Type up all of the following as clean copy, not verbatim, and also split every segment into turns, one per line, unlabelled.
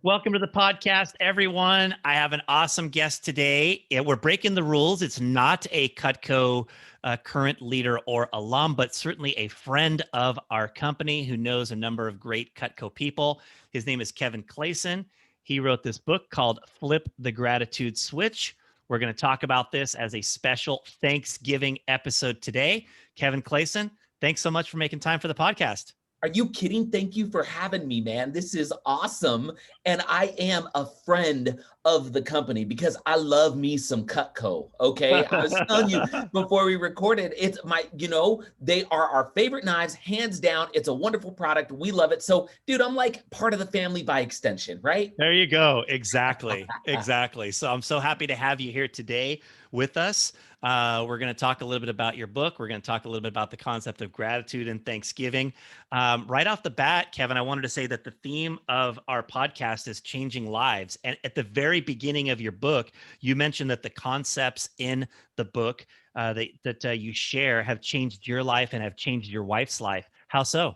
Welcome to the podcast, everyone. I have an awesome guest today. We're breaking the rules. It's not a Cutco current leader or alum, but certainly a friend of our company who knows a number of great Cutco people. His name is Kevin Clayson. He wrote this book called Flip the Gratitude Switch. We're going to talk about this as a special Thanksgiving episode today. Kevin Clayson, thanks so much for making time for the podcast.
Are you kidding? Thank you for having me, man. This is awesome. And I am a friend of the company because I love me some Cutco. Okay. I was telling you before we recorded, it's they are our favorite knives, hands down. It's a wonderful product. We love it. So, dude, I'm like part of the family by extension, right?
There you go. Exactly. Exactly. So I'm so happy to have you here today with us. We're going to talk a little bit about your book. We're going to talk a little bit about the concept of gratitude and Thanksgiving. Right off the bat, Kevin, I wanted to say that the theme of our podcast is changing lives. And at the very beginning of your book, you mentioned that the concepts in the book that you share have changed your life and have changed your wife's life. How so?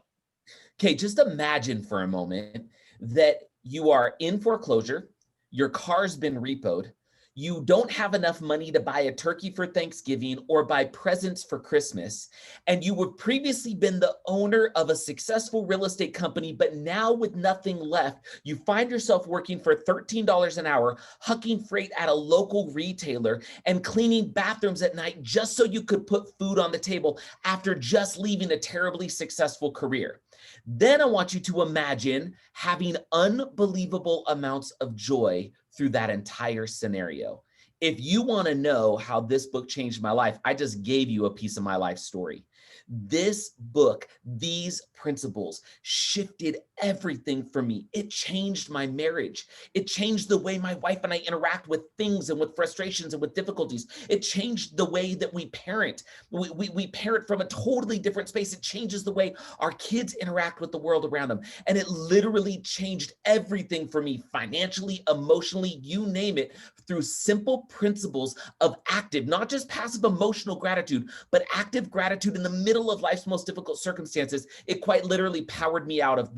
Okay, just imagine for a moment that you are in foreclosure, your car's been repoed, you don't have enough money to buy a turkey for Thanksgiving or buy presents for Christmas, and you have previously been the owner of a successful real estate company, but now with nothing left, you find yourself working for $13 an hour, hucking freight at a local retailer and cleaning bathrooms at night just so you could put food on the table after just leaving a terribly successful career. Then I want you to imagine having unbelievable amounts of joy through that entire scenario. If you want to know how this book changed my life, I just gave you a piece of my life story. This book, these principles shifted everything for me. It changed my marriage. It changed the way my wife and I interact with things and with frustrations and with difficulties. It changed the way that we parent. We parent from a totally different space. It changes the way our kids interact with the world around them. And it literally changed everything for me financially, emotionally, you name it, through simple principles of active, not just passive emotional gratitude, but active gratitude in the middle of life's most difficult circumstances. It quite literally powered me out of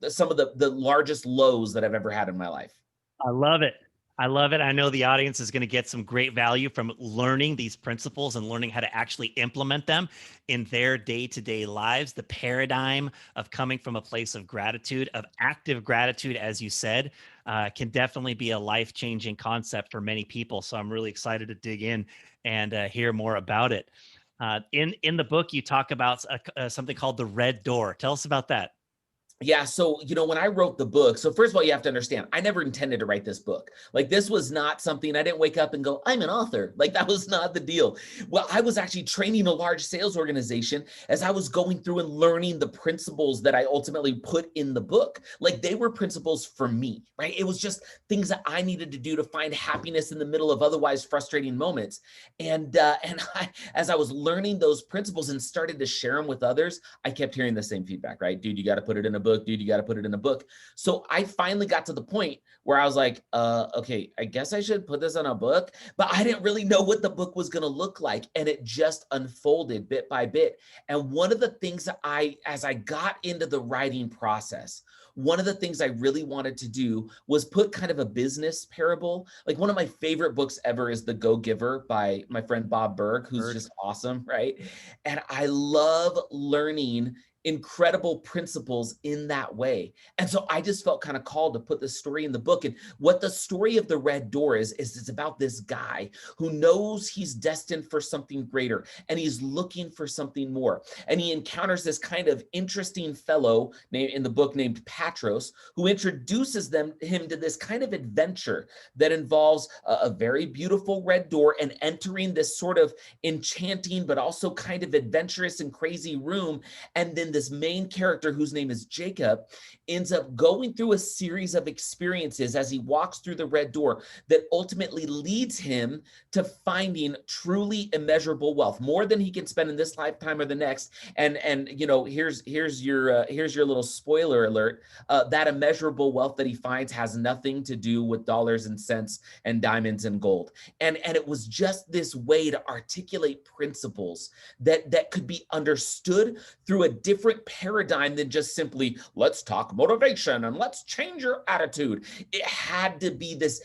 some of the largest lows that I've ever had in my life.
I love it. I love it. I know the audience is going to get some great value from learning these principles and learning how to actually implement them in their day-to-day lives. The paradigm of coming from a place of gratitude, of active gratitude, as you said, can definitely be a life-changing concept for many people. So I'm really excited to dig in and hear more about it. In the book, you talk about something called the red door. Tell us about that.
Yeah, so when I wrote the book, so first of all, you have to understand, I never intended to write this book. Like, this was not something, I didn't wake up and go, I'm an author. Like, that was not the deal. Well, I was actually training a large sales organization as I was going through and learning the principles that I ultimately put in the book. Like, they were principles for me, right? It was just things that I needed to do to find happiness in the middle of otherwise frustrating moments. And as I was learning those principles and started to share them with others, I kept hearing the same feedback, right? Dude, you got to put it in a book. Dude, you got to put it in a book. So I finally got to the point where I was like, okay, I guess I should put this in a book, but I didn't really know what the book was going to look like. And it just unfolded bit by bit. And one of the things that as I got into the writing process, one of the things I really wanted to do was put kind of a business parable. Like, one of my favorite books ever is The Go-Giver by my friend Bob Berg, who's just awesome, right? And I love learning incredible principles in that way. And so I just felt kind of called to put the story in the book. And what the story of the Red Door is it's about this guy who knows he's destined for something greater and he's looking for something more. And he encounters this kind of interesting fellow in the book named Patros, who introduces him to this kind of adventure that involves a very beautiful red door and entering this sort of enchanting but also kind of adventurous and crazy room. And then this main character, whose name is Jacob, ends up going through a series of experiences as he walks through the red door that ultimately leads him to finding truly immeasurable wealth, more than he can spend in this lifetime or the next. And here's your little spoiler alert. That immeasurable wealth that he finds has nothing to do with dollars and cents and diamonds and gold. And it was just this way to articulate principles that could be understood through a different different paradigm than just simply, let's talk motivation and let's change your attitude. It had to be this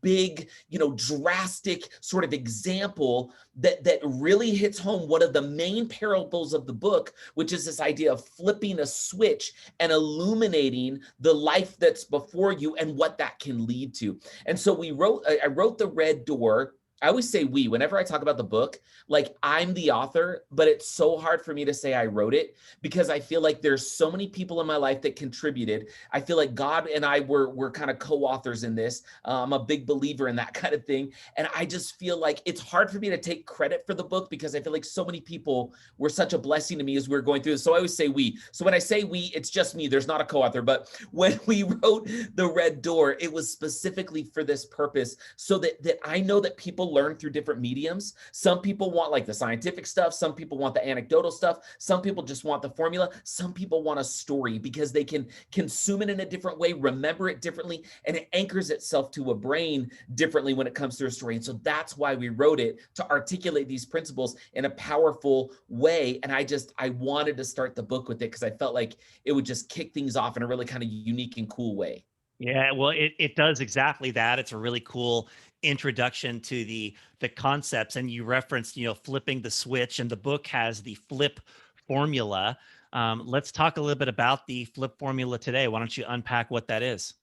big, drastic sort of example that really hits home one of the main parables of the book, which is this idea of flipping a switch and illuminating the life that's before you and what that can lead to. And so I wrote The Red Door. I always say we, whenever I talk about the book, like I'm the author, but it's so hard for me to say I wrote it because I feel like there's so many people in my life that contributed. I feel like God and I were kind of co-authors in this. I'm a big believer in that kind of thing. And I just feel like it's hard for me to take credit for the book because I feel like so many people were such a blessing to me as we were going through this. So I always say we. So when I say we, it's just me. There's not a co-author. But when we wrote The Red Door, it was specifically for this purpose so that I know that people learn through different mediums. Some people want like the scientific stuff. Some people want the anecdotal stuff. Some people just want the formula. Some people want a story because they can consume it in a different way, remember it differently, and it anchors itself to a brain differently when it comes to a story. And so that's why we wrote it, to articulate these principles in a powerful way. And I wanted to start the book with it because I felt like it would just kick things off in a really kind of unique and cool way.
Yeah, well, it does exactly that. It's a really cool introduction to the concepts, and you referenced, flipping the switch, and the book has the flip formula. Let's talk a little bit about the flip formula today. Why don't you unpack what that is?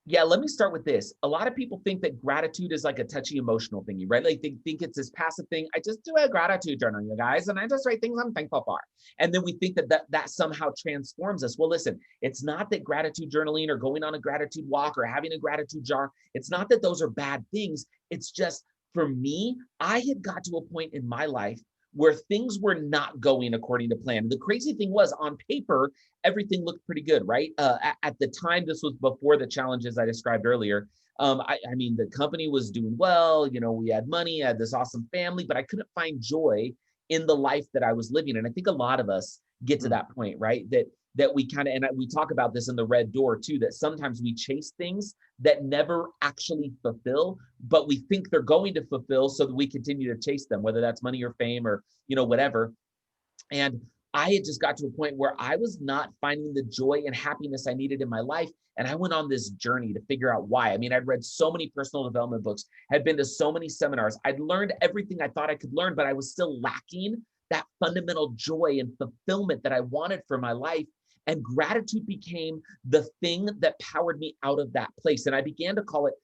Yeah, let me start with this. A lot of people think that gratitude is like a touchy emotional thingy, right? Like they think it's this passive thing. I just do a gratitude journal, you guys, and I just write things I'm thankful for. And then we think that somehow transforms us. Well, listen, it's not that gratitude journaling or going on a gratitude walk or having a gratitude jar, it's not that those are bad things. It's just, for me, I had got to a point in my life where things were not going according to plan. The crazy thing was, on paper, everything looked pretty good, right? At the time, this was before the challenges I described earlier. I mean, the company was doing well. We had money, I had this awesome family, but I couldn't find joy in the life that I was living. And I think a lot of us get to
Mm.
that point, right? That we kind of, and we talk about this in The Red Door too, that sometimes we chase things that never actually fulfill, but we think they're going to fulfill, so that we continue to chase them, whether that's money or fame or, whatever. And I had just got to a point where I was not finding the joy and happiness I needed in my life. And I went on this journey to figure out why. I mean, I'd read so many personal development books, had been to so many seminars. I'd learned everything I thought I could learn, but I was still lacking that fundamental joy and fulfillment that I wanted for my life. And gratitude became the thing that powered me out of that place. And I began to call it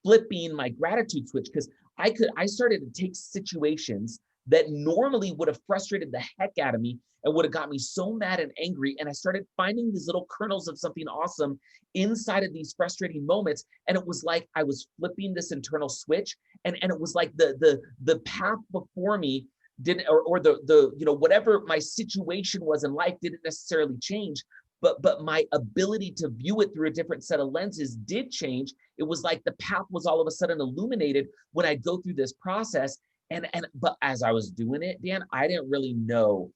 flipping my gratitude switch, because I started to take situations that normally would have frustrated the heck out of me and would have got me so mad and angry. And I started finding these little kernels of something awesome inside of these frustrating moments. And it was like I was flipping this internal switch. And it was like the path before me didn't, or the whatever my situation was in life didn't necessarily change, but my ability to view it through a different set of lenses did change. It was like the path was all of a sudden illuminated when I go through this process. But as I was doing it, Dan, I didn't really know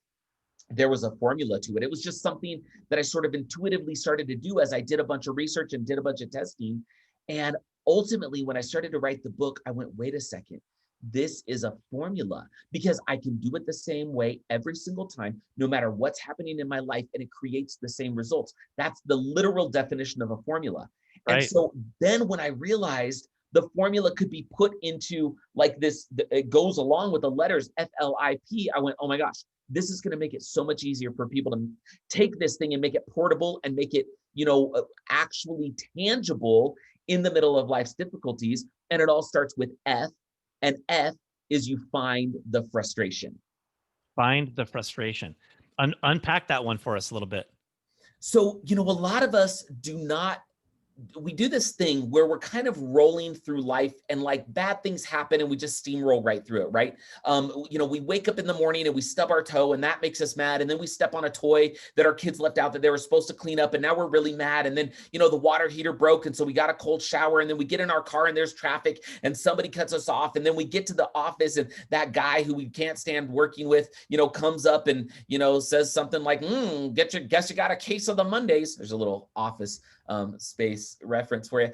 there was a formula to it. It was just something that I sort of intuitively started to do as I did a bunch of research and did a bunch of testing. And ultimately, when I started to write the book, I went, wait a second. This is a formula, because I can do it the same way every single time, no matter what's happening in my life, and it creates the same results. That's the literal definition of a formula. And
Right.
so then when I realized the formula could be put into like this, it goes along with the letters FLIP, I went, oh my gosh, this is going to make it so much easier for people to take this thing and make it portable and make it, actually tangible in the middle of life's difficulties. And it all starts with F. And F is you find the frustration.
Find the frustration. Unpack that one for us a little bit.
So, a lot of us we do this thing where we're kind of rolling through life, and like bad things happen and we just steamroll right through it, right? We wake up in the morning and we stub our toe, and that makes us mad. And then we step on a toy that our kids left out that they were supposed to clean up, and now we're really mad. And then, the water heater broke, and so we got a cold shower. And then we get in our car and there's traffic and somebody cuts us off. And then we get to the office and that guy who we can't stand working with, comes up and, says something like, guess you got a case of the Mondays. There's a little office space Voice reference for you.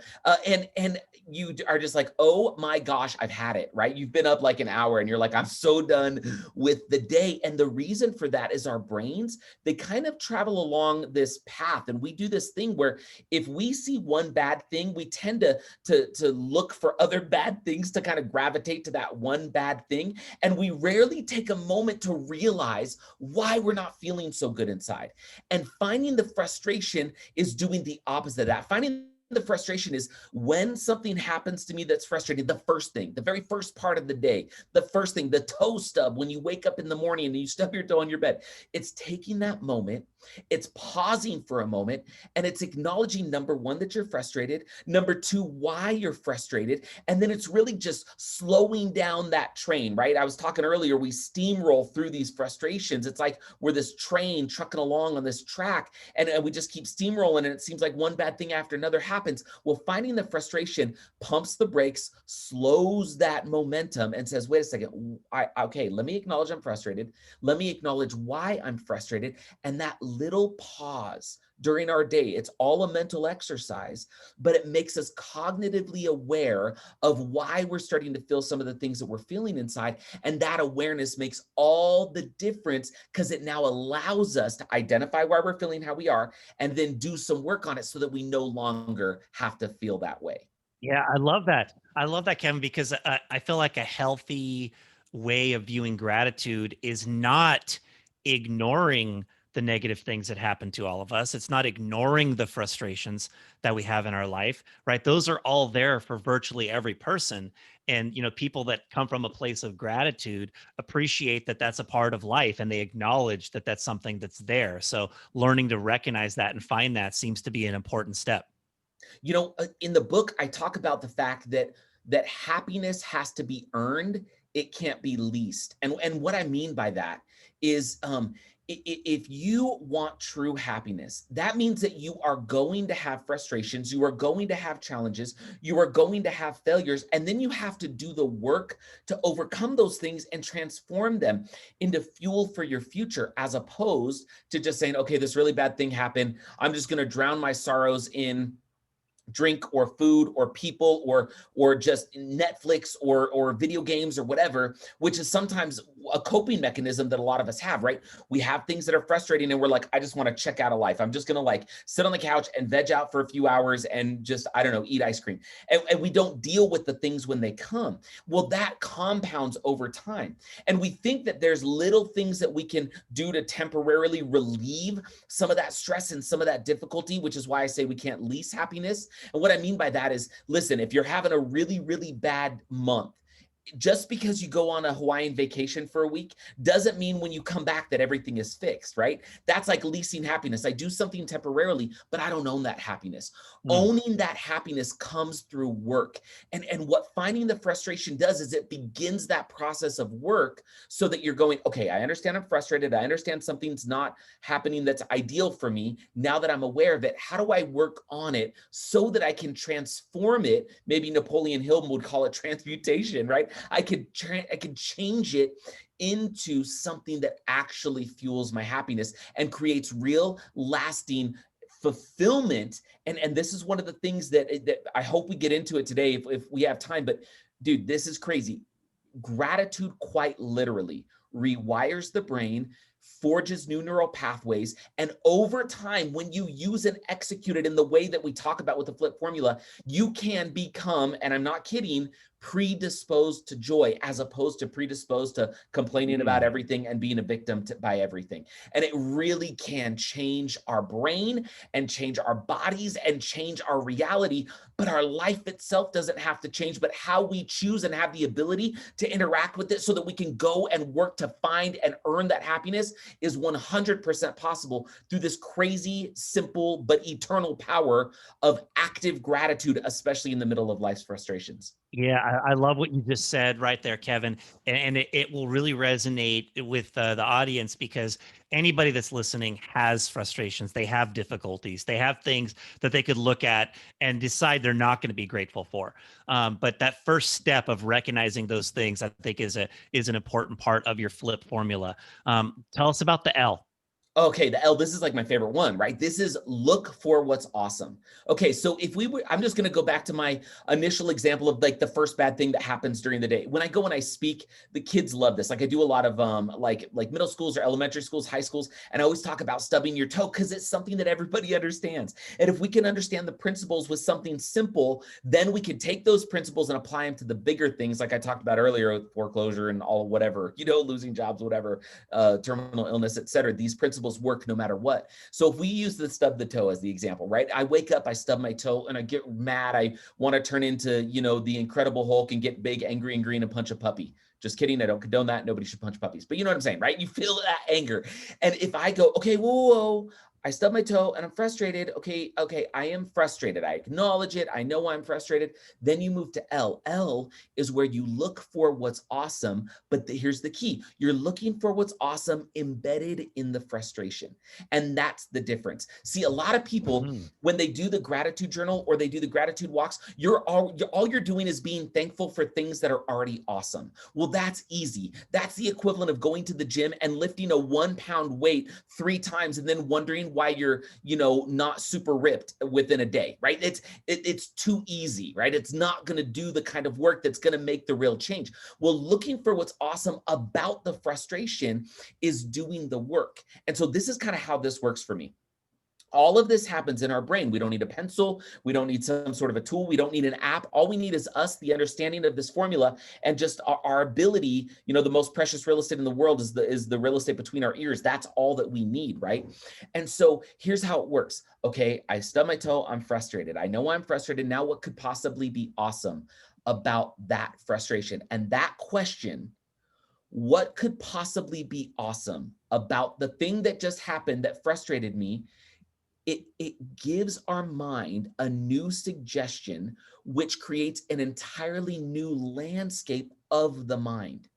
And you are just like, oh my gosh, I've had it, right? You've been up like an hour and you're like, I'm so done with the day. And the reason for that is our brains, they kind of travel along this path. And we do this thing where if we see one bad thing, we tend to look for other bad things to kind of gravitate to that one bad thing. And we rarely take a moment to realize why we're not feeling so good inside. And finding the frustration is doing the opposite of that. Finding the frustration is when something happens to me that's frustrating, the first thing, the very first part of the day, the first thing, the toe stub, when you wake up in the morning and you stub your toe on your bed, it's taking that moment, it's pausing for a moment, and it's acknowledging, number one, that you're frustrated, number two, why you're frustrated, and then it's really just slowing down that train, right? I was talking earlier, we steamroll through these frustrations. It's like we're this train trucking along on this track, and we just keep steamrolling, and it seems like one bad thing after another happens. Well, finding the frustration pumps the brakes, slows that momentum, and says, wait a second, okay, let me acknowledge I'm frustrated. Let me acknowledge why I'm frustrated. And that little pause during our day, it's all a mental exercise, but it makes us cognitively aware of why we're starting to feel some of the things that we're feeling inside. And that awareness makes all the difference because it now allows us to identify why we're feeling how we are and then do some work on it so that we no longer have to feel that way.
Yeah, I love that. I love that, Kevin, because I feel like a healthy way of viewing gratitude is not ignoring the negative things that happen to all of us. It's not ignoring the frustrations that we have in our life, right? Those are all there for virtually every person. And, people that come from a place of gratitude appreciate that that's a part of life and they acknowledge that that's something that's there. So learning to recognize that and find that seems to be an important step.
In the book, I talk about the fact that happiness has to be earned. It can't be leased. And what I mean by that is, if you want true happiness, that means that you are going to have frustrations, you are going to have challenges, you are going to have failures, and then you have to do the work to overcome those things and transform them into fuel for your future, as opposed to just saying, okay, this really bad thing happened. I'm just going to drown my sorrows in drink or food or people or just Netflix or video games or whatever, which is sometimes a coping mechanism that a lot of us have, right? We have things that are frustrating and we're like, I just want to check out of life. I'm just going to like sit on the couch and veg out for a few hours and just, I don't know, eat ice cream. And we don't deal with the things when they come. Well, that compounds over time. And we think that there's little things that we can do to temporarily relieve some of that stress and some of that difficulty, which is why I say we can't lease happiness. And what I mean by that is, listen, if you're having a really, really bad month, just because you go on a Hawaiian vacation for a week doesn't mean when you come back that everything is fixed, right? That's like leasing happiness. I do something temporarily, but I don't own that happiness.
Mm.
Owning that happiness comes through work. And what finding the frustration does is it begins that process of work so that you're going, okay, I understand I'm frustrated. I understand something's not happening that's ideal for me. Now that I'm aware of it, how do I work on it so that I can transform it? Maybe Napoleon Hill would call it transmutation, right? I could change it into something that actually fuels my happiness and creates real lasting fulfillment. And this is one of the things that I hope we get into it today if we have time. But dude, this is crazy. Gratitude quite literally rewires the brain, forges new neural pathways, and over time, when you use and execute it in the way that we talk about with the flip formula, you can become, and I'm not kidding, predisposed to joy as opposed to predisposed to complaining about
Mm.
everything and being a victim by everything. And it really can change our brain and change our bodies and change our reality, but our life itself doesn't have to change, but how we choose and have the ability to interact with it so that we can go and work to find and earn that happiness is 100% possible through this crazy, simple, but eternal power of active gratitude, especially in the middle of life's frustrations.
Yeah, I love what you just said right there, Kevin, and it will really resonate with the audience because anybody that's listening has frustrations, they have difficulties, they have things that they could look at and decide they're not going to be grateful for. But that first step of recognizing those things, I think, is an important part of your flip formula. Tell us about the L.
Okay, the L, this is like my favorite one, right? This is look for what's awesome. Okay, so if we were, I'm just going to go back to my initial example of like the first bad thing that happens during the day. When I go and I speak, the kids love this. Like I do a lot of like middle schools or elementary schools, high schools, and I always talk about stubbing your toe because it's something that everybody understands. And if we can understand the principles with something simple, then we can take those principles and apply them to the bigger things like I talked about earlier with foreclosure and all whatever, losing jobs, whatever, terminal illness, et cetera. These principles work no matter what. So if we use the stub the toe as the example, right? I wake up, I stub my toe, and I get mad. I want to turn into, the Incredible Hulk and get big, angry, and green and punch a puppy. Just kidding. I don't condone that. Nobody should punch puppies. But you know what I'm saying, right? You feel that anger. And if I go, okay, whoa, I stub my toe and I'm frustrated. Okay, I am frustrated. I acknowledge it. I know I'm frustrated. Then you move to L. L is where you look for what's awesome. But here's the key. You're looking for what's awesome embedded in the frustration. And that's the difference. See, a lot of people,
Mhm.
when they do the gratitude journal or they do the gratitude walks, all you're doing is being thankful for things that are already awesome. Well, that's easy. That's the equivalent of going to the gym and lifting a 1 pound weight 3 times and then wondering why you're, not super ripped within a day, right? It's too easy, right? It's not going to do the kind of work that's going to make the real change. Well, looking for what's awesome about the frustration is doing the work. And so this is kind of how this works for me. All of this happens in our brain. We don't need a pencil. We don't need some sort of a tool. We don't need an app. All we need is us, the understanding of this formula, and just our ability. The most precious real estate in the world is the real estate between our ears. That's all that we need, right? And so here's how it works. Okay, I stub my toe. I'm frustrated. I know I'm frustrated. Now, what could possibly be awesome about that frustration? And that question, what could possibly be awesome about the thing that just happened that frustrated me? It gives our mind a new suggestion, which creates an entirely new landscape of the mind.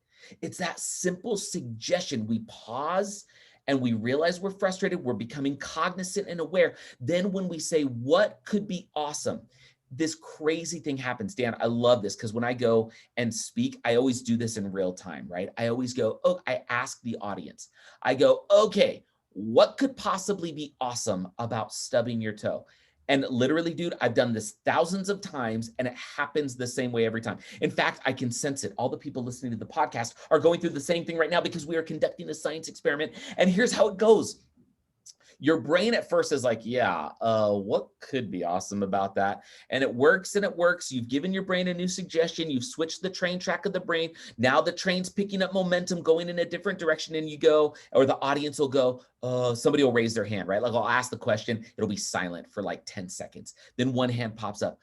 It's that simple suggestion. We pause and we realize we're frustrated. We're becoming cognizant and aware. Then, when we say, what could be awesome? This crazy thing happens. Dan, I love this because when I go and speak, I always do this in real time, right? I always go, I ask the audience, I go, okay, what could possibly be awesome about stubbing your toe? And literally, dude, I've done this thousands of times and it happens the same way every time. In fact, I can sense it. All the people listening to the podcast are going through the same thing right now because we are conducting a science experiment. And here's how it goes. Your brain at first is like, yeah, what could be awesome about that? And it works and it works. You've given your brain a new suggestion. You've switched the train track of the brain. Now the train's picking up momentum, going in a different direction. And you go, or the audience will go, somebody will raise their hand, right? Like I'll ask the question. It'll be silent for like 10 seconds. Then one hand pops up.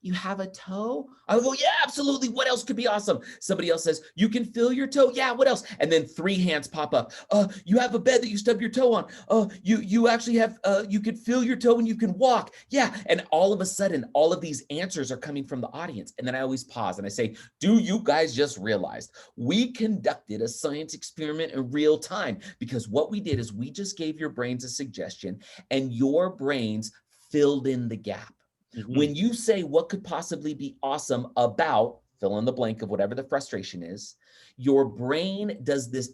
You have a toe? I go, yeah, absolutely. What else could be awesome? Somebody else says, you can feel your toe. Yeah, what else? And then 3 hands pop up. You have a bed that you stub your toe on. You actually have, you could feel your toe and you can walk. Yeah. And all of a sudden, all of these answers are coming from the audience. And then I always pause and I say, do you guys just realize we conducted a science experiment in real time? Because what we did is we just gave your brains a suggestion and your brains filled in the gap.
Mhm.
When you say what could possibly be awesome about fill in the blank of whatever the frustration is, your brain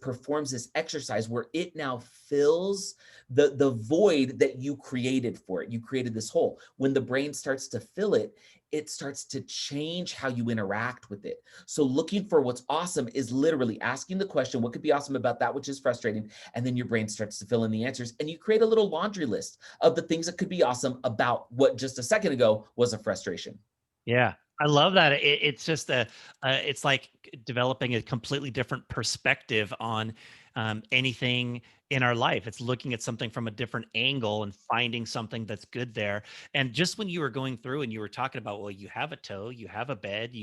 performs this exercise where it now fills the void that you created for it. You created this hole. When the brain starts to fill it, it starts to change how you interact with it. So looking for what's awesome is literally asking the question, what could be awesome about that which is frustrating? And then your brain starts to fill in the answers and you create a little laundry list of the things that could be awesome about what just a second ago was a frustration.
Yeah, I love that. It's just it's like developing a completely different perspective on anything in our life. It's looking at something from a different angle and finding something that's good there. And just when you were going through and you were talking about, well, you have a toe, you have a bed,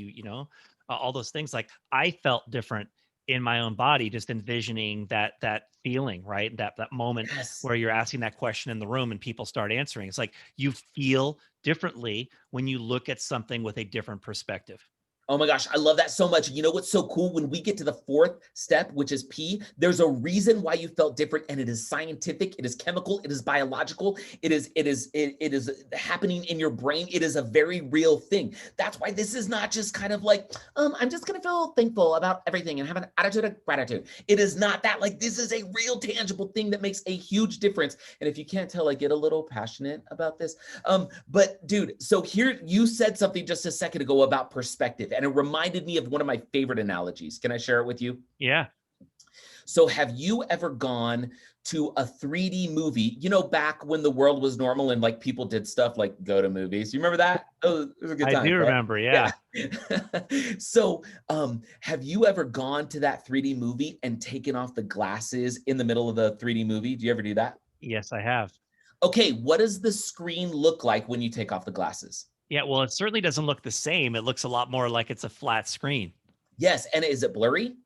all those things. Like I felt different in my own body, just envisioning that feeling, right? That moment
Yes.
where you're asking that question in the room and people start answering. It's like you feel differently when you look at something with a different perspective.
Oh my gosh, I love that so much. You know what's so cool? When we get to the fourth step, which is P, there's a reason why you felt different, and it is scientific, it is chemical, it is biological, it is happening in your brain. It is a very real thing. That's why this is not just kind of like, I'm just gonna feel thankful about everything and have an attitude of gratitude. It is not that. Like, this is a real tangible thing that makes a huge difference. And if you can't tell, I get a little passionate about this. But dude, so here you said something just a second ago about perspective, and it reminded me of one of my favorite analogies. Can I share it with you?
Yeah,
So have you ever gone to a 3D movie, back when the world was normal and like people did stuff like go to movies? You remember that? Oh, it was a good
I
time,
do
right?
remember.
Yeah.
Yeah.
So, have you ever gone to that 3D movie and taken off the glasses in the middle of the 3D movie? Do you ever do that?
Yes, I have.
Okay, what does the screen look like when you take off the glasses?
Yeah, well, it certainly doesn't look the same. It looks a lot more like it's a flat screen.
Yes, and is it blurry?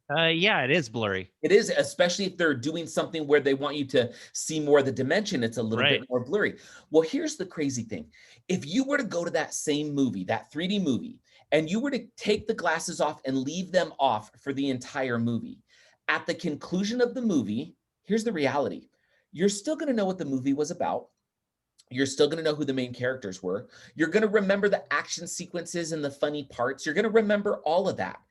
Yeah, it is blurry.
It is, especially if they're doing something where they want you to see more of the dimension, it's a little
Right.
bit more blurry. Well, here's the crazy thing. If you were to go to that same movie, that 3D movie, and you were to take the glasses off and leave them off for the entire movie, at the conclusion of the movie, here's the reality. You're still going to know what the movie was about. You're still going to know who the main characters were. You're going to remember the action sequences and the funny parts. You're going to remember all of that.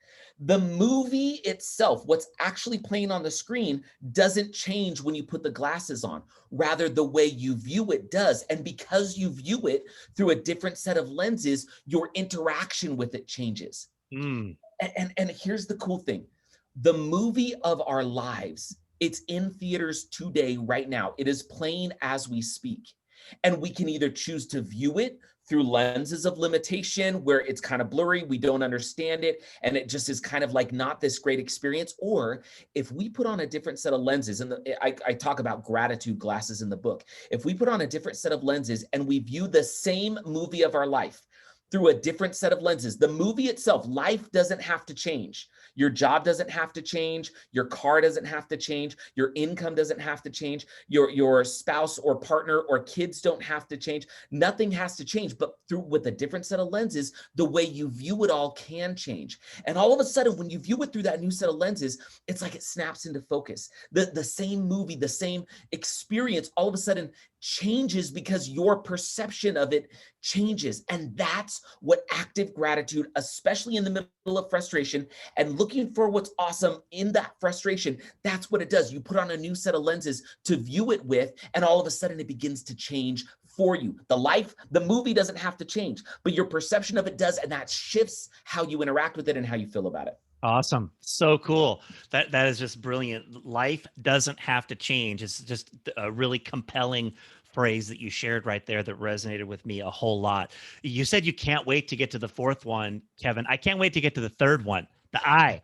The movie itself, what's actually playing on the screen, doesn't change when you put the glasses on. Rather, the way you view it does. And because you view it through a different set of lenses, your interaction with it changes.
Mm.
And here's the cool thing. The movie of our lives, it's in theaters today, right now. It is playing as we speak. And we can either choose to view it through lenses of limitation where it's kind of blurry, we don't understand it, and it just is kind of like not this great experience. Or if we put on a different set of lenses, and I talk about gratitude glasses in the book, if we put on a different set of lenses and we view the same movie of our life through a different set of lenses, the movie itself, life doesn't have to change. Your job doesn't have to change. Your car doesn't have to change. Your income doesn't have to change. Your spouse or partner or kids don't have to change. Nothing has to change, but through with a different set of lenses, the way you view it all can change. And all of a sudden, when you view it through that new set of lenses, it's like it snaps into focus. The same movie, the same experience, all of a sudden changes because your perception of it changes. And that's what active gratitude, especially in the middle of frustration and looking for what's awesome in that frustration, that's what it does. You put on a new set of lenses to view it with, and all of a sudden it begins to change for you. The movie doesn't have to change, but your perception of it does, and that shifts how you interact with it and how you feel about it.
Awesome. So cool. That is just brilliant. Life doesn't have to change. It's just a really compelling phrase that you shared right there that resonated with me a whole lot. You said you can't wait to get to the fourth one, Kevin. I can't wait to get to the third one. The I.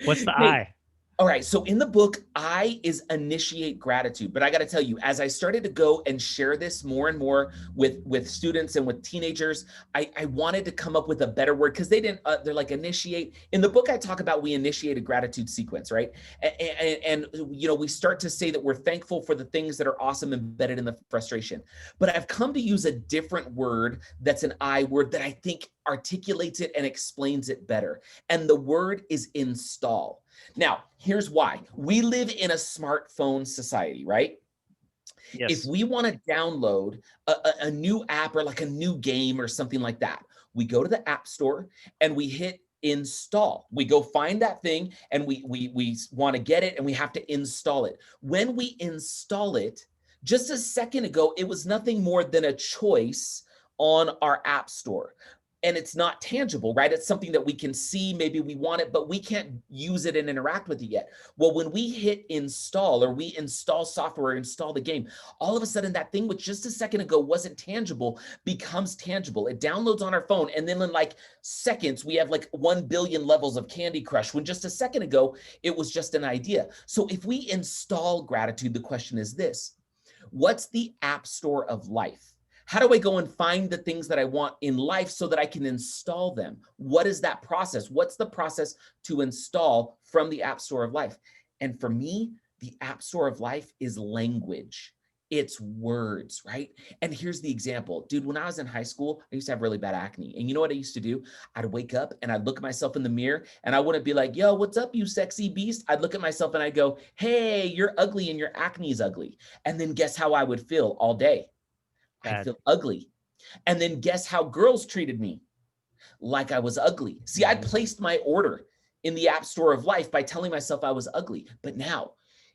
What's the
Hey,
I?
all right. So in the book, I is initiate gratitude. But I got to tell you, as I started to go and share this more and more with students and with teenagers, I wanted to come up with a better word because they're like initiate. In the book, I talk about we initiate a gratitude sequence, right? And we start to say that we're thankful for the things that are awesome embedded in the frustration. But I've come to use a different word that's an I word that I think articulates it and explains it better. And the word is install. Now, here's why. We live in a smartphone society, right? If
Yes.
we want to download a new app or like a new game or something like that, we go to the App Store and we hit install. We go find that thing and we want to get it and we have to install it. When we install it, just a second ago, it was nothing more than a choice on our App Store. And it's not tangible, right? It's something that we can see, maybe we want it, but we can't use it and interact with it yet. Well, when we hit install or we install software, install the game, all of a sudden that thing which just a second ago wasn't tangible becomes tangible. It downloads on our phone, and then in like seconds, we have like 1 billion levels of Candy Crush, when just a second ago, it was just an idea. So if we install gratitude, the question is this: what's the App Store of life? How do I go and find the things that I want in life so that I can install them? What is that process? What's the process to install from the App Store of life? And for me, the App Store of life is language. It's words, right? And here's the example. Dude, when I was in high school, I used to have really bad acne. And you know what I used to do? I'd wake up and I'd look at myself in the mirror and I wouldn't be like, yo, what's up, you sexy beast? I'd look at myself and I'd go, hey, you're ugly and your acne is ugly. And then guess how I would feel all day? I'd
Bad.
feel ugly. And then guess how girls treated me? Like I was ugly. See, I
Mhm.
placed my order in the app store of life by telling myself I was ugly. But now,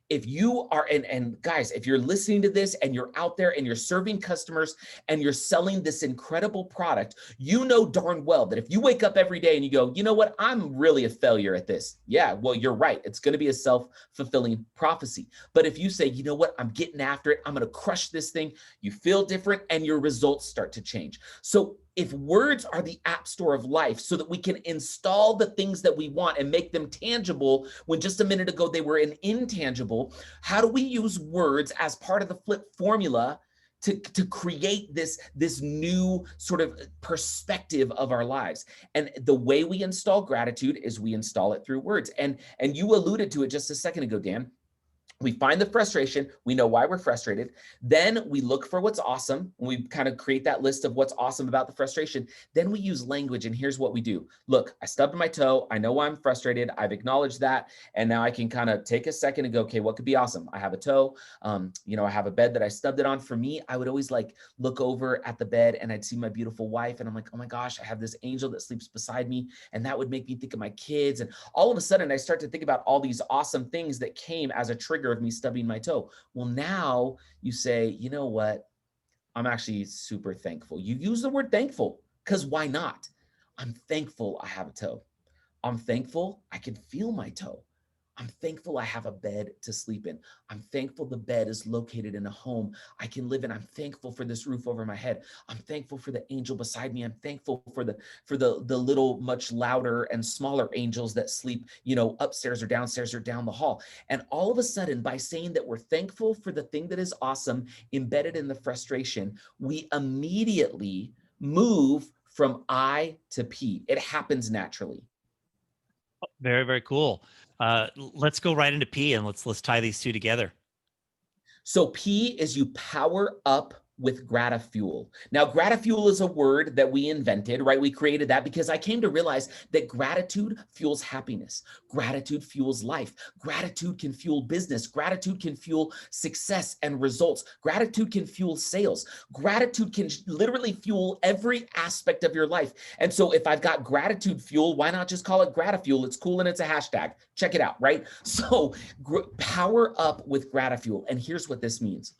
if you are, and guys, if you're listening to this and you're out there and you're serving customers and you're selling this incredible product, you know darn well that if you wake up every day and you go, you know what, I'm really a failure at this. Yeah, well, you're right. It's going to be a self-fulfilling prophecy. But if you say, you know what, I'm getting after it, I'm going to crush this thing, you feel different and your results start to change. So if words are the app store of life so that we can install the things that we want and make them tangible when just a minute ago they were an intangible, how do we use words as part of the flip formula to create this new sort of perspective of our lives? And the way we install gratitude is we install it through words. And you alluded to it just a second ago, Dan. We find the frustration. We know why we're frustrated. Then we look for what's awesome. We kind of create that list of what's awesome about the frustration. Then we use language. And here's what we do. Look, I stubbed my toe. I know why I'm frustrated. I've acknowledged that. And now I can kind of take a second and go, okay, what could be awesome? I have a toe. I have a bed that I stubbed it on. For me, I would always like look over at the bed and I'd see my beautiful wife. And I'm like, oh my gosh, I have this angel that sleeps beside me. And that would make me think of my kids. And all of a sudden I start to think about all these awesome things that came as a trigger of me stubbing my toe. Well, now you say, you know what? I'm actually super thankful. You use the word thankful because why not? I'm thankful I have a toe. I'm thankful I can feel my toe. I'm thankful I have a bed to sleep in. I'm thankful the bed is located in a home I can live in. I'm thankful for this roof over my head. I'm thankful for the angel beside me. I'm thankful for the little much louder and smaller angels that sleep, upstairs or downstairs or down the hall. And all of a sudden, by saying that we're thankful for the thing that is awesome embedded in the frustration, we immediately move from I to P. It happens naturally.
Very, very cool. Let's go right into P and let's tie these two together.
So P is you power up with Gratifuel. Now, Gratifuel is a word that we invented, right? We created that because I came to realize that gratitude fuels happiness. Gratitude fuels life. Gratitude can fuel business. Gratitude can fuel success and results. Gratitude can fuel sales. Gratitude can literally fuel every aspect of your life. And so if I've got gratitude fuel, why not just call it Gratifuel? It's cool and it's a hashtag. Check it out, right? So power up with Gratifuel. And here's what this means.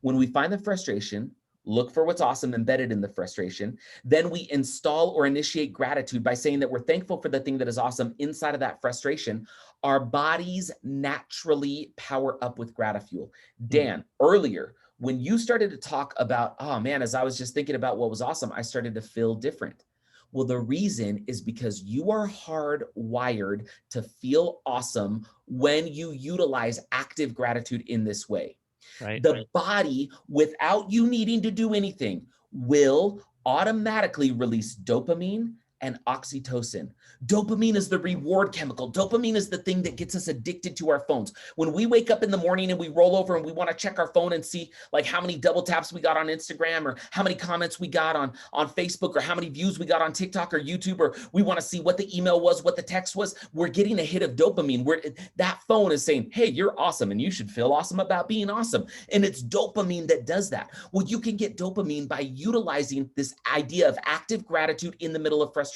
When we find the frustration, look for what's awesome embedded in the frustration. Then we install or initiate gratitude by saying that we're thankful for the thing that is awesome inside of that frustration. Our bodies naturally power up with Gratifuel.
Hmm.
Dan, earlier, when you started to talk about, oh man, as I was just thinking about what was awesome, I started to feel different. Well, the reason is because you are hardwired to feel awesome when you utilize active gratitude in this way.
Right.
The body, without you needing to do anything, will automatically release dopamine and oxytocin. Dopamine is the reward chemical. Dopamine is the thing that gets us addicted to our phones. When we wake up in the morning and we roll over and we want to check our phone and see like how many double taps we got on Instagram or how many comments we got on Facebook or how many views we got on TikTok or YouTube, or we want to see what the email was, what the text was, we're getting a hit of dopamine where that phone is saying, hey, you're awesome and you should feel awesome about being awesome. And it's dopamine that does that. Well, you can get dopamine by utilizing this idea of active gratitude in the middle of frustration.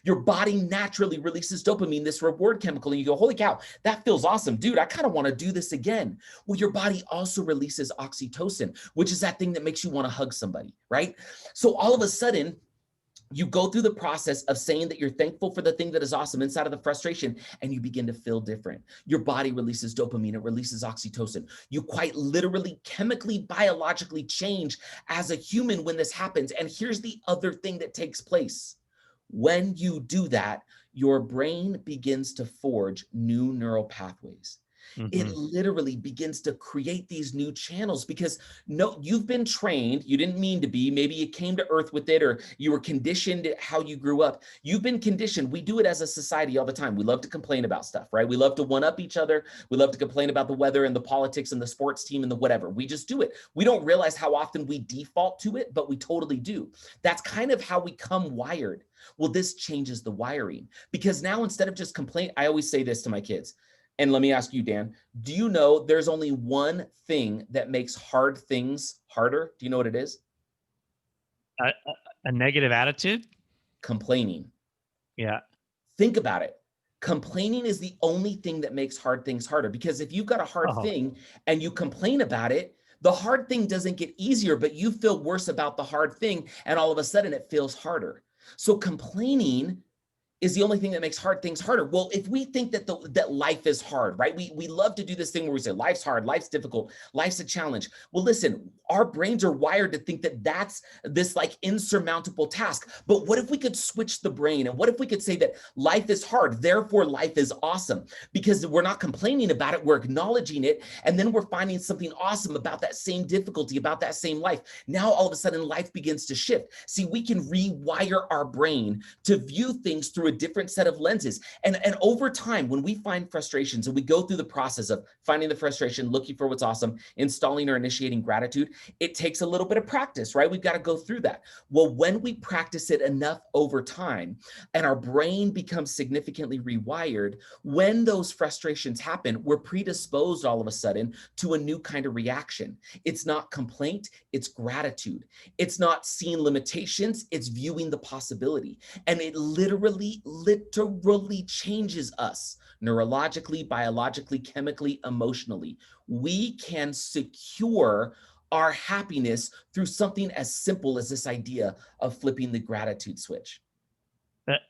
Your body naturally releases dopamine, this reward chemical, and you go, holy cow, that feels awesome. Dude, I kind of want to do this again. Well, your body also releases oxytocin, which is that thing that makes you want to hug somebody, right? So all of a sudden, you go through the process of saying that you're thankful for the thing that is awesome inside of the frustration, and you begin to feel different. Your body releases dopamine, it releases oxytocin. You quite literally, chemically, biologically change as a human when this happens. And here's the other thing that takes place. When you do that, your brain begins to forge new neural pathways. It
Mm-hmm.
literally begins to create these new channels because no, you've been trained. You didn't mean to be. Maybe you came to earth with it, or you were conditioned how you grew up. You've been conditioned. We do it as a society all the time. We love to complain about stuff, right? We love to one up each other. We love to complain about the weather and the politics and the sports team and the whatever. We just do it. We don't realize how often we default to it, but we totally do. That's kind of how we come wired. Well, this changes the wiring because now instead of just complain, I always say this to my kids. And let me ask you, Dan, do you know there's only one thing that makes hard things harder? Do you know what it is?
A negative attitude.
Complaining.
Yeah.
Think about it. Complaining is the only thing that makes hard things harder because if you've got a hard
Oh,
thing and you complain about it, the hard thing doesn't get easier, but you feel worse about the hard thing. And all of a sudden it feels harder. So complaining is the only thing that makes hard things harder. Well, if we think that that life is hard, right? We love to do this thing where we say life's hard, life's difficult, life's a challenge. Well, listen, our brains are wired to think that that's this like insurmountable task. But what if we could switch the brain? And what if we could say that life is hard, therefore life is awesome? Because we're not complaining about it, we're acknowledging it, and then we're finding something awesome about that same difficulty, about that same life. Now all of a sudden life begins to shift. See, we can rewire our brain to view things through a different set of lenses. And over time, when we find frustrations and we go through the process of finding the frustration, looking for what's awesome, installing or initiating gratitude, it takes a little bit of practice, right? We've got to go through that. Well, when we practice it enough over time and our brain becomes significantly rewired, when those frustrations happen, we're predisposed all of a sudden to a new kind of reaction. It's not complaint, it's gratitude. It's not seeing limitations, it's viewing the possibility. And it literally changes us neurologically, biologically, chemically, emotionally. We can secure our happiness through something as simple as this idea of flipping the gratitude switch.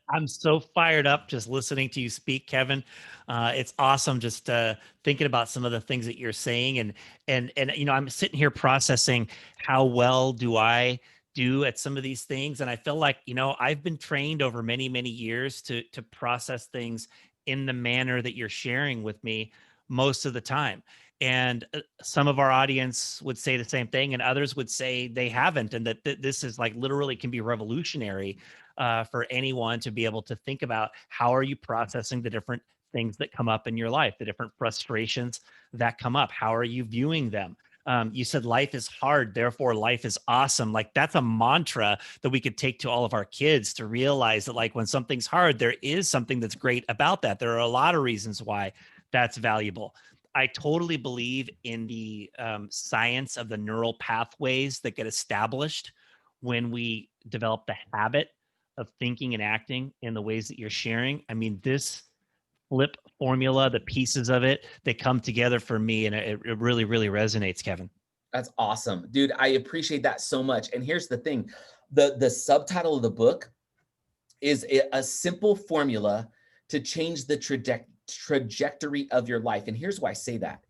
I'm so fired up just listening to you speak, Kevin. It's awesome just thinking about some of the things that you're saying, and you know, I'm sitting here processing how well do I do at some of these things, and I feel like, you know, I've been trained over many years to process things in the manner that you're sharing with me most of the time. And some of our audience would say the same thing, and others would say they haven't, and that this is like literally can be revolutionary for anyone to be able to think about how are you processing the different things that come up in your life, the different frustrations that come up. How are you viewing them? You said life is hard, therefore life is awesome. Like that's a mantra that we could take to all of our kids to realize that like when something's hard, there is something that's great about that. There are a lot of reasons why that's valuable. I totally believe in the science of the neural pathways that get established when we develop the habit of thinking and acting in the ways that you're sharing. I mean, this flip formula, the pieces of it, they come together for me, and it really resonates, Kevin.
That's awesome, dude. I appreciate that so much. And here's the thing, the subtitle of the book is a simple formula to change the trajectory of your life. And here's why I say that.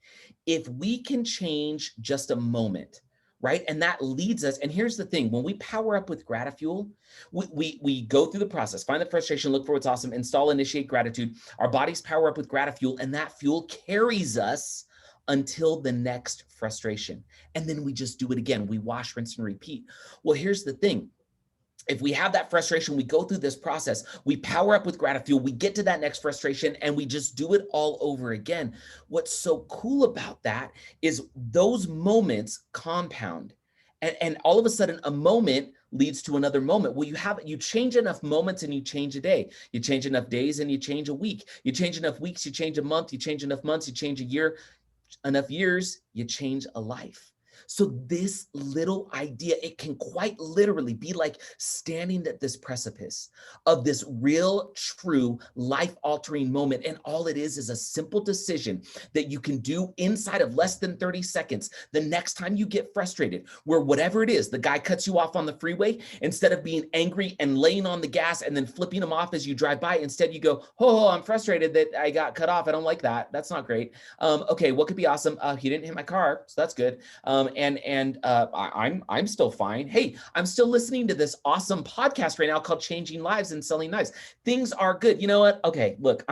If we can change just a moment, right? And that leads us. And here's the thing, when we power up with gratitude, we go through the process, find the frustration, look for what's awesome, install, initiate gratitude. Our bodies power up with gratitude, and that fuel carries us until the next frustration. And then we just do it again. We wash, rinse, and repeat. Well, here's the thing. If we have that frustration, we go through this process, we power up with gratitude, we get to that next frustration, and we just do it all over again. What's so cool about that is those moments compound. And all of a sudden, a moment leads to another moment. Well, you change enough moments and you change a day. You change enough days and you change a week. You change enough weeks, you change a month. You change enough months, you change a year. Enough years, you change a life. So this little idea, it can quite literally be like standing at this precipice of this real, true, life-altering moment. And all it is a simple decision that you can do inside of less than 30 seconds. The next time you get frustrated, where whatever it is, the guy cuts you off on the freeway, instead of being angry and laying on the gas and then flipping him off as you drive by, instead you go, oh, I'm frustrated that I got cut off. I don't like that. That's not great. Okay, what could be awesome? He didn't hit my car, so that's good. I'm still fine. Hey, I'm still listening to this awesome podcast right now called Changing Lives and Selling Knives. Things are good. You know what? Okay, look,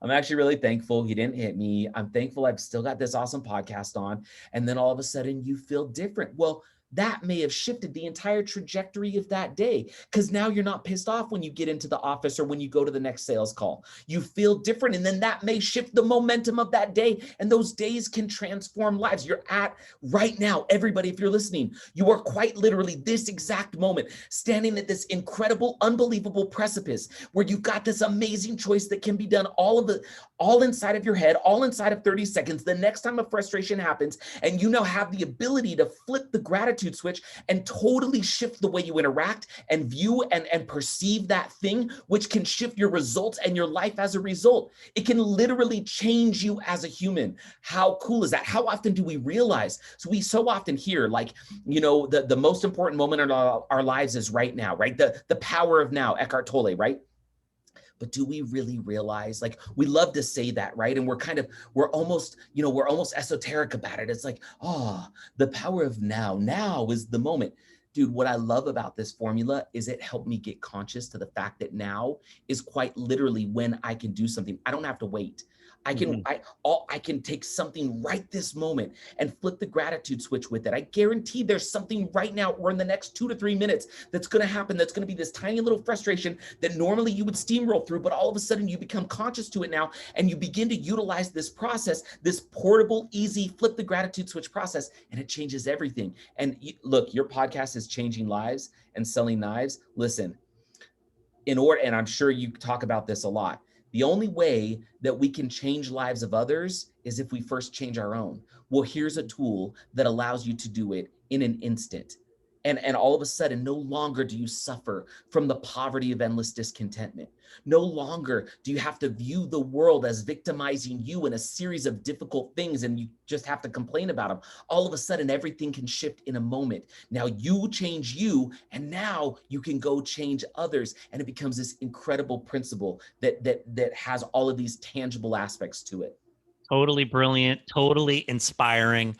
I'm actually really thankful he didn't hit me. I'm thankful I've still got this awesome podcast on. And then all of a sudden you feel different. Well, that may have shifted the entire trajectory of that day, because now you're not pissed off when you get into the office or when you go to the next sales call. You feel different, and then that may shift the momentum of that day, and those days can transform lives. You're at right now, everybody, if you're listening, you are quite literally this exact moment standing at this incredible, unbelievable precipice where you've got this amazing choice that can be done all inside of your head, all inside of 30 seconds. The next time a frustration happens, and you now have the ability to flip the gratitude switch and totally shift the way you interact and view and perceive that thing, which can shift your results and your life as a result. It can literally change you as a human. How cool is that? How often do we realize? So we so often hear, like, the most important moment in our lives is right now, right? The power of now, Eckhart Tolle, right? But do we really realize, like, we love to say that, right? And we're almost esoteric about it. It's like, oh, the power of now. Now is the moment. Dude, what I love about this formula is it helped me get conscious to the fact that now is quite literally when I can do something. I don't have to wait. I can take something right this moment and flip the gratitude switch with it. I guarantee there's something right now or in the next 2 to 3 minutes that's going to happen. That's going to be this tiny little frustration that normally you would steamroll through, but all of a sudden you become conscious to it now, and you begin to utilize this process, this portable, easy flip the gratitude switch process, and it changes everything. And look, your podcast is changing lives and selling knives. Listen, and I'm sure you talk about this a lot, the only way that we can change lives of others is if we first change our own. Well, here's a tool that allows you to do it in an instant. And all of a sudden, no longer do you suffer from the poverty of endless discontentment. No longer do you have to view the world as victimizing you in a series of difficult things, and you just have to complain about them. All of a sudden, everything can shift in a moment. Now you change you, and now you can go change others. And it becomes this incredible principle that has all of these tangible aspects to it.
Totally brilliant, totally inspiring.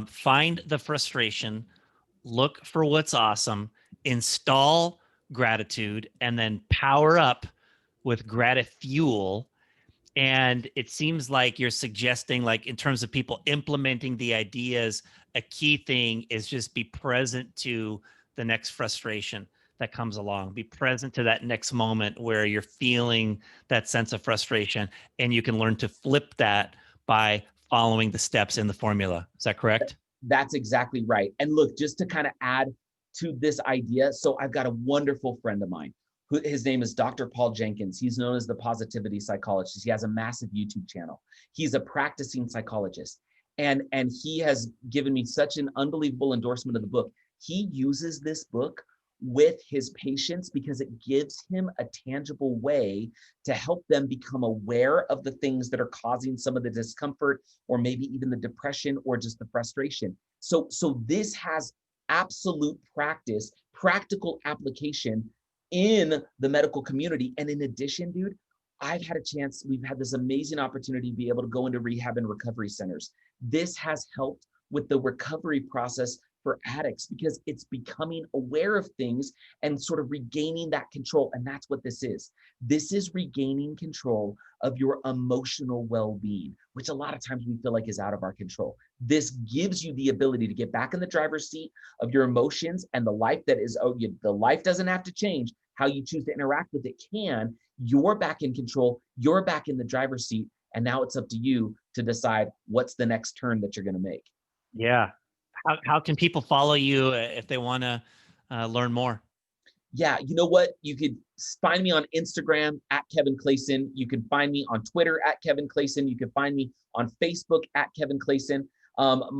Find the frustration, look for what's awesome, install gratitude, and then power up with gratifuel. And it seems like you're suggesting, like, in terms of people implementing the ideas, a key thing is just be present to the next frustration that comes along. Be present to that next moment where you're feeling that sense of frustration, and you can learn to flip that by following the steps in the formula. Is that correct?
That's exactly right. And look, just to kind of add to this idea, so I've got a wonderful friend of mine who, his name is Dr. Paul Jenkins. He's known as the positivity psychologist. He has a massive YouTube channel. He's a practicing psychologist. And he has given me such an unbelievable endorsement of the book. He uses this book with his patients because it gives him a tangible way to help them become aware of the things that are causing some of the discomfort, or maybe even the depression, or just the frustration. So this has absolute practice, practical application in the medical community. And in addition, dude, we've had this amazing opportunity to be able to go into rehab and recovery centers. This has helped with the recovery process for addicts, because it's becoming aware of things and sort of regaining that control. And that's what this is. This is regaining control of your emotional well-being, which a lot of times we feel like is out of our control. This gives you the ability to get back in the driver's seat of your emotions, and the life that is, the life doesn't have to change. How you choose to interact with it can. You're back in control. You're back in the driver's seat. And now it's up to you to decide what's the next turn that you're going to make.
Yeah. How can people follow you if they want to learn more?
Yeah, you know what? You could find me on Instagram at Kevin Clayson. You can find me on Twitter at Kevin Clayson. You can find me on Facebook at Kevin Clayson. What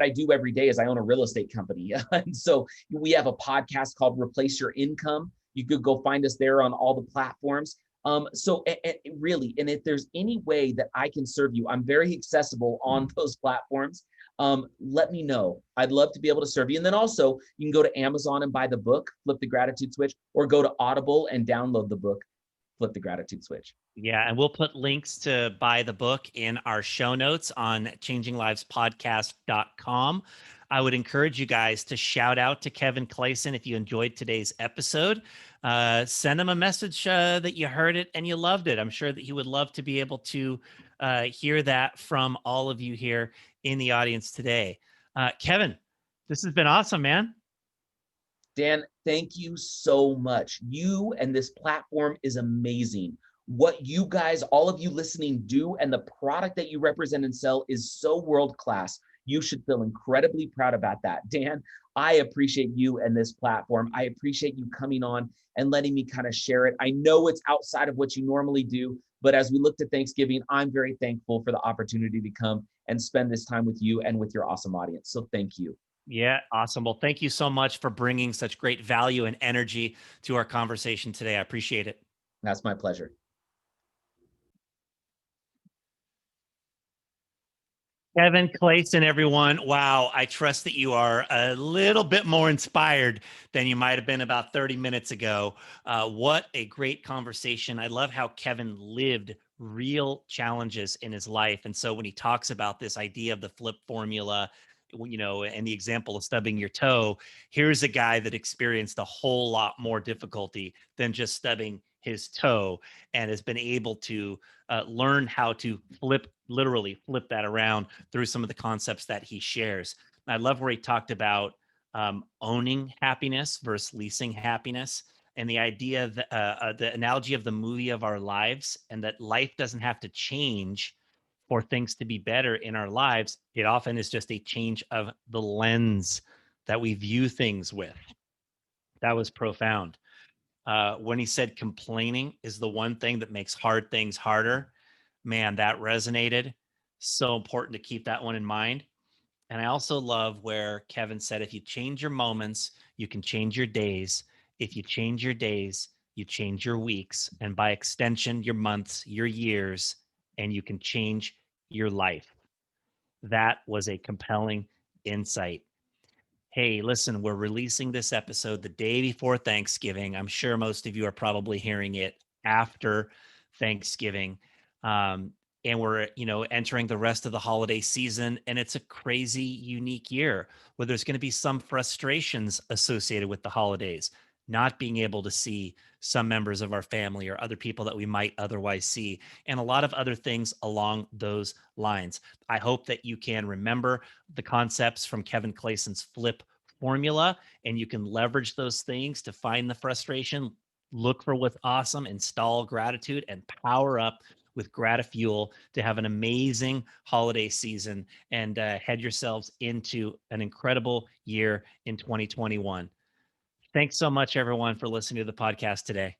I do every day is I own a real estate company. And so we have a podcast called Replace Your Income. You could go find us there on all the platforms. Really, and if there's any way that I can serve you, I'm very accessible on those platforms. Let me know. I'd love to be able to serve you. And then also you can go to Amazon and buy the book, Flip the Gratitude Switch, or go to Audible and download the book. flip the gratitude switch.
Yeah, and we'll put links to buy the book in our show notes on changinglivespodcast.com. I would encourage you guys to shout out to Kevin Clayson if you enjoyed today's episode. Send him a message that you heard it and you loved it. I'm sure that he would love to be able to hear that from all of you here in the audience today. Kevin, this has been awesome, man.
Dan, thank you so much. You and this platform is amazing. What you guys, all of you listening, do and the product that you represent and sell is so world class. You should feel incredibly proud about that. Dan, I appreciate you and this platform. I appreciate you coming on and letting me kind of share it. I know it's outside of what you normally do, but as we look to Thanksgiving, I'm very thankful for the opportunity to come and spend this time with you and with your awesome audience. So thank you.
Yeah, awesome. Well, thank you so much for bringing such great value and energy to our conversation today. I appreciate it.
That's my pleasure.
Kevin Clayson, everyone. Wow, I trust that you are a little bit more inspired than you might have been about 30 minutes ago. What a great conversation. I love how Kevin lived real challenges in his life. And so when he talks about this idea of the flip formula, and the example of stubbing your toe, here's a guy that experienced a whole lot more difficulty than just stubbing his toe and has been able to learn how to literally flip that around through some of the concepts that he shares. I love where he talked about owning happiness versus leasing happiness, and the idea that the analogy of the movie of our lives, and that life doesn't have to change for things to be better in our lives. It often is just a change of the lens that we view things with. That was profound. When he said complaining is the one thing that makes hard things harder, man, that resonated. So important to keep that one in mind. And I also love where Kevin said, if you change your moments, you can change your days. If you change your days, you change your weeks. And by extension, your months, your years, and you can change your life. That was a compelling insight. Hey, listen, we're releasing this episode the day before Thanksgiving. I'm sure most of you are probably hearing it after Thanksgiving. Um, and we're, entering the rest of the holiday season. And it's a crazy, unique year where there's going to be some frustrations associated with the holidays, not being able to see some members of our family or other people that we might otherwise see, and a lot of other things along those lines. I hope that you can remember the concepts from Kevin Clayson's flip formula, and you can leverage those things to find the frustration, look for what's awesome, install gratitude, and power up with Gratifuel to have an amazing holiday season and head yourselves into an incredible year in 2021. Thanks so much, everyone, for listening to the podcast today.